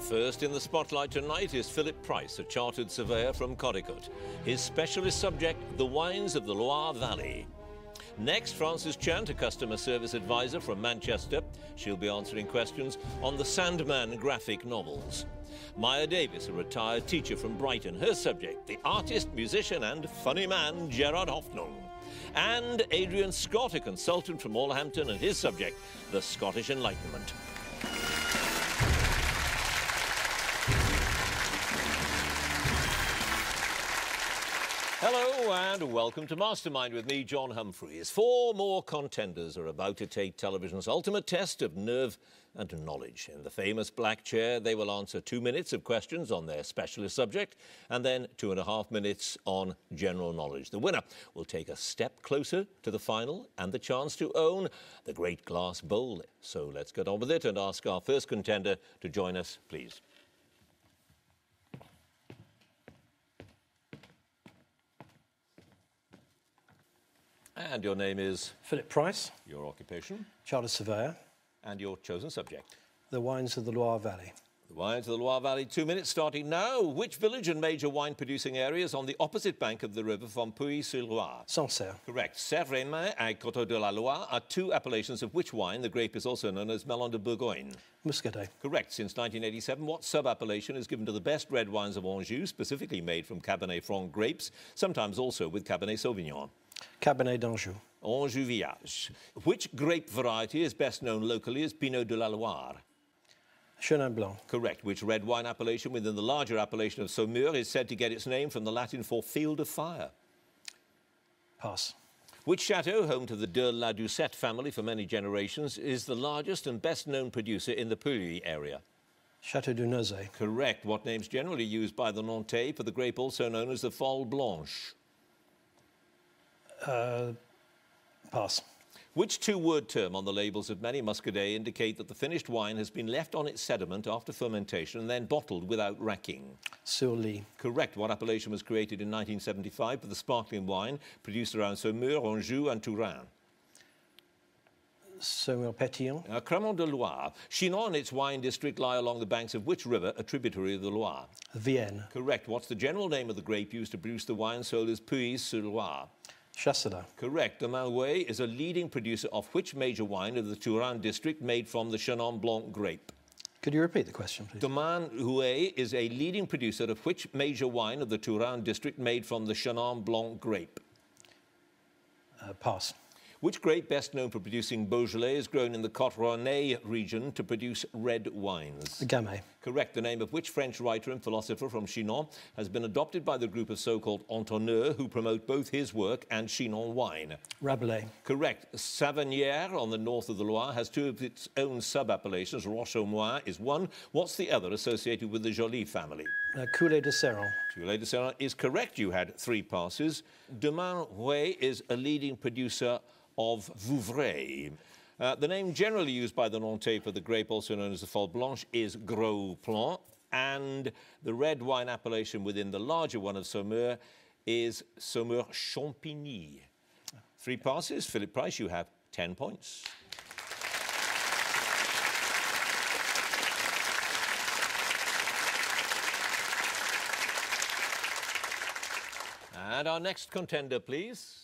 First in the spotlight tonight is Philip Price, a chartered surveyor from Connecticut. His specialist subject, the wines of the Loire Valley. Next, Frances Chant, a customer service advisor from Manchester. She'll be answering questions on the Sandman graphic novels. Maya Davis, a retired teacher from Brighton. Her subject, the artist, musician and funny man Gerard Hoffnung. And Adrian Scott, a consultant from Alhampton, and his subject, the Scottish Enlightenment. Hello and welcome to Mastermind with me, John Humphrys. 4 more contenders are about to take television's ultimate test of nerve and knowledge. In the famous black chair, they will answer 2 minutes of questions on their specialist subject and then 2.5 minutes on general knowledge. The winner will take a step closer to the final and the chance to own the Great Glass Bowl. So let's get on with it and ask our first contender to join us, please. And your name is? Philip Price. Your occupation? Chartered surveyor. And your chosen subject? The wines of the Loire Valley. The wines of the Loire Valley, 2 minutes starting now. Which village and major wine-producing areas on the opposite bank of the river from Pouilly-sur-Loire? Sancerre. Correct. Cervin and Coteau de la Loire are 2 appellations of which wine? The grape is also known as Melon de Bourgogne. Muscadet. Correct. Since 1987, what sub-appellation is given to the best red wines of Anjou, specifically made from Cabernet Franc grapes, sometimes also with Cabernet Sauvignon? Cabernet d'Anjou. Anjou Village. Which grape variety is best known locally as Pinot de la Loire? Chenin Blanc. Correct. Which red wine appellation within the larger appellation of Saumur is said to get its name from the Latin for field of fire? Pass. Which chateau, home to the de la Doucette family for many generations, is the largest and best known producer in the Pouilly area? Chateau du Nozay. Correct. What name's generally used by the Nantais for the grape also known as the Folle Blanche? Pass. Which 2-word term on the labels of many Muscadet indicate that the finished wine has been left on its sediment after fermentation and then bottled without racking? Sur-lie. Correct. What appellation was created in 1975 for the sparkling wine produced around Saumur, Anjou and Touraine? Saumur Pétillant. Cremant de Loire. Chinon and its wine district lie along the banks of which river, a tributary of the Loire? Vienne. Correct. What's the general name of the grape used to produce the wine sold as Pouilly-sur-Loire? Chasselas. Correct. The Malouet is a leading producer of which major wine of the Touraine district made from the Chenin Blanc grape? Could you repeat the question, please? Malouet is a leading producer of which major wine of the Touraine district made from the Chenin Blanc grape? Pass. Which grape, best known for producing Beaujolais, is grown in the Côte Rhônais region to produce red wines? Gamay. Correct. The name of which French writer and philosopher from Chinon has been adopted by the group of so-called entoneurs who promote both his work and Chinon wine? Rabelais. Correct. Savanière, on the north of the Loire, has 2 of its own sub-appellations. Roche-au-Moin is one. What's the other associated with the Joly family? Coulet de Serran. Coulet de Serran is correct. You had 3 passes. De Malouet is a leading producer of Vouvray. The name generally used by the Nantais for the grape, also known as the Folle Blanche, is Gros Plan, and the red wine appellation within the larger one of Saumur is Saumur Champigny. 3 passes. Philip Price, you have 10 points. And our next contender, please.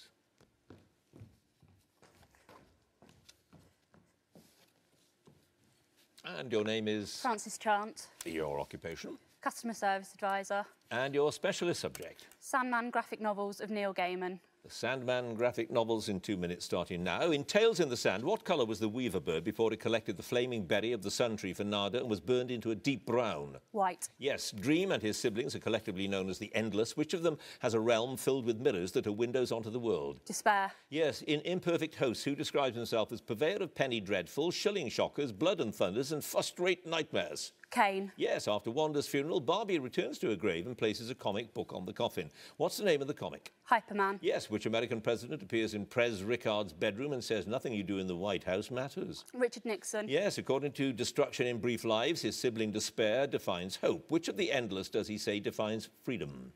And your name is? Frances Chant. Your occupation? Customer service advisor. And your specialist subject? Sandman graphic novels of Neil Gaiman. The Sandman graphic novels in 2 minutes starting now. In Tales in the Sand, what colour was the weaver bird before it collected the flaming berry of the sun tree for nada and was burned into a deep brown? White. Yes. Dream and his siblings are collectively known as the Endless. Which of them has a realm filled with mirrors that are windows onto the world? Despair. Yes. In Imperfect Hosts, who describes himself as purveyor of penny dreadful, shilling shockers, blood and thunders and frustrate nightmares? Kane. Yes, after Wanda's funeral, Barbie returns to her grave and places a comic book on the coffin. What's the name of the comic? Hyperman. Yes, which American president appears in Prez Ricard's bedroom and says nothing you do in the White House matters? Richard Nixon. Yes, according to Destruction in Brief Lives, his sibling Despair defines hope. Which of the Endless does he say defines freedom?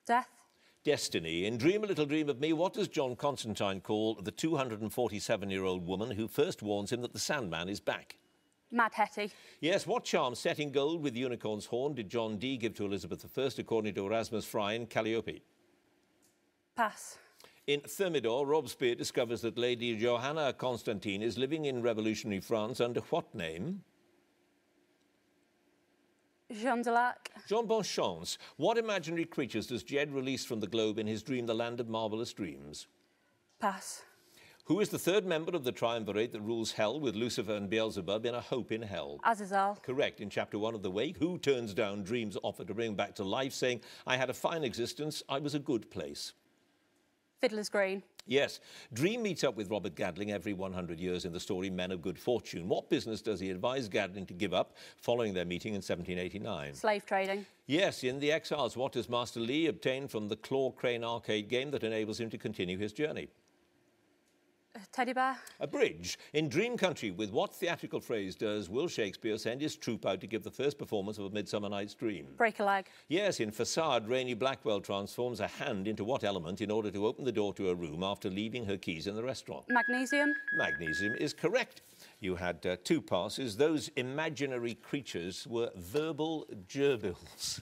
Death. Destiny. In Dream a Little Dream of Me, what does John Constantine call the 247-year-old woman who first warns him that the Sandman is back? Mad Hetty. Yes, what charm set in gold with unicorn's horn did John Dee give to Elizabeth I, according to Erasmus Fry in Calliope? Pass. In Thermidor, Robespierre discovers that Lady Johanna Constantine is living in revolutionary France under what name? Jean de l'Arc. Jean Bonchance. What imaginary creatures does Jed release from the globe in his dream, The Land of Marvellous Dreams? Pass. Who is the third member of the triumvirate that rules hell with Lucifer and Beelzebub in A Hope in Hell? Azazel. Correct. In Chapter 1 of The Wake, who turns down dreams offered to bring back to life, saying, I had a fine existence, I was a good place? Fiddler's Green. Yes. Dream meets up with Robert Gadling every 100 years in the story Men of Good Fortune. What business does he advise Gadling to give up following their meeting in 1789? Slave trading. Yes. In The Exiles, what does Master Lee obtain from the Claw Crane arcade game that enables him to continue his journey? Teddy bear. A bridge. In Dream Country, with what theatrical phrase does Will Shakespeare send his troupe out to give the first performance of A Midsummer Night's Dream? Break a leg. Yes, in Facade, Rainey Blackwell transforms a hand into what element in order to open the door to a room after leaving her keys in the restaurant? Magnesium. Magnesium is correct. You had 2 passes. Those imaginary creatures were verbal gerbils.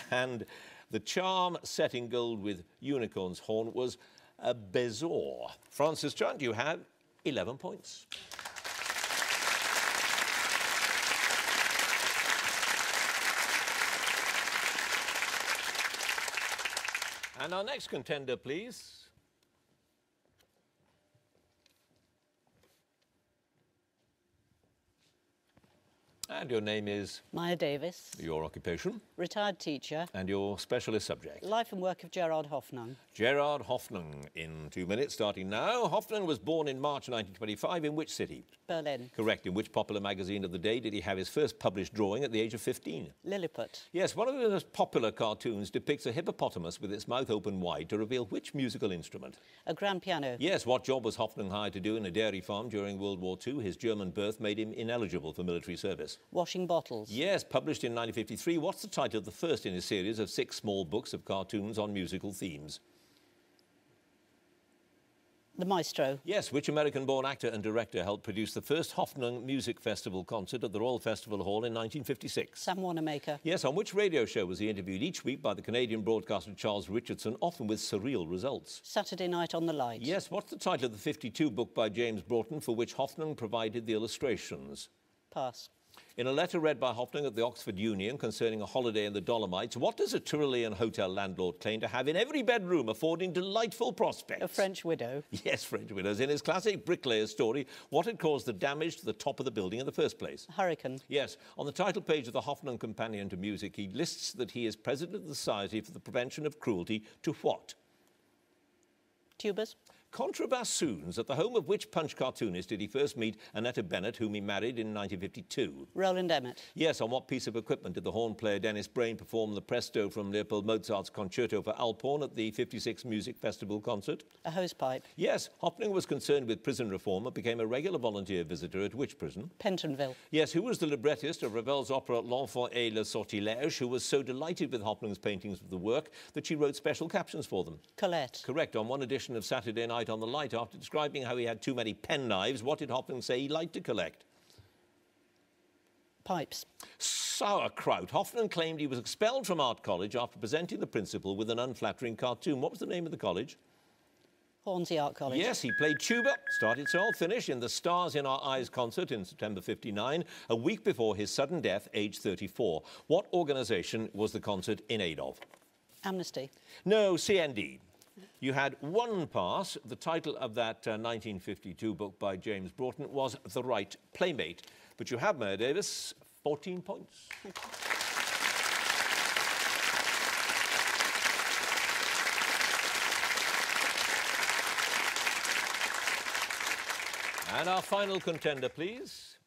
And the charm set in gold with unicorn's horn was a bezoar. Francis Chunt, you have 11 points. And our next contender, please. And your name is? Maya Davis. Your occupation? Retired teacher. And your specialist subject? Life and work of Gerard Hoffnung. Gerard Hoffnung, in 2 minutes, starting now. Hoffnung was born in March 1925 in which city? Berlin. Correct. In which popular magazine of the day did he have his first published drawing at the age of 15? Lilliput. Yes, one of the most popular cartoons depicts a hippopotamus with its mouth open wide to reveal which musical instrument? A grand piano. Yes, what job was Hoffnung hired to do in a dairy farm during World War II? His German birth made him ineligible for military service. Washing bottles. Yes, published in 1953. What's the title of the first in a series of 6 small books of cartoons on musical themes? The Maestro. Yes, which American-born actor and director helped produce the first Hoffnung Music Festival concert at the Royal Festival Hall in 1956? Sam Wanamaker. Yes, on which radio show was he interviewed each week by the Canadian broadcaster Charles Richardson, often with surreal results? Saturday Night on the Light. Yes, what's the title of the 52 book by James Broughton for which Hoffnung provided the illustrations? Pass. In a letter read by Hoffnung at the Oxford Union concerning a holiday in the Dolomites, what does a Tyrolean hotel landlord claim to have in every bedroom, affording delightful prospects? A French widow. Yes, French widows. In his classic bricklayer story, what had caused the damage to the top of the building in the first place? A hurricane. Yes. On the title page of the Hoffnung Companion to Music, he lists that he is president of the Society for the Prevention of Cruelty to what? Tubas. Contrabassoons. At the home of which Punch cartoonist did he first meet Annetta Bennett, whom he married in 1952? Roland Emmett. Yes, on what piece of equipment did the horn player Dennis Brain perform the presto from Leopold Mozart's Concerto for Alphorn at the 56 Music Festival concert? A hosepipe. Yes, Hoffnung was concerned with prison reform and became a regular volunteer visitor at which prison? Pentonville. Yes, who was the librettist of Ravel's opera L'Enfant et le Sortilège, who was so delighted with Hoffnung's paintings of the work that she wrote special captions for them? Colette. Correct. On one edition of Saturday Night on the Light, after describing how he had too many penknives, what did Hoffnung say he liked to collect? Pipes. Sauerkraut. Hoffnung claimed he was expelled from art college after presenting the principal with an unflattering cartoon. What was the name of the college? Hornsey Art College. Yes, he played tuba, started Sol, finish in the Stars in Our Eyes concert in September 59, a week before his sudden death, aged 34. What organisation was the concert in aid of? Amnesty. No, CND. You had 1 pass. The title of that 1952 book by James Broughton was The Right Playmate. But you have, Maya Davis, 14 points. And our final contender, please.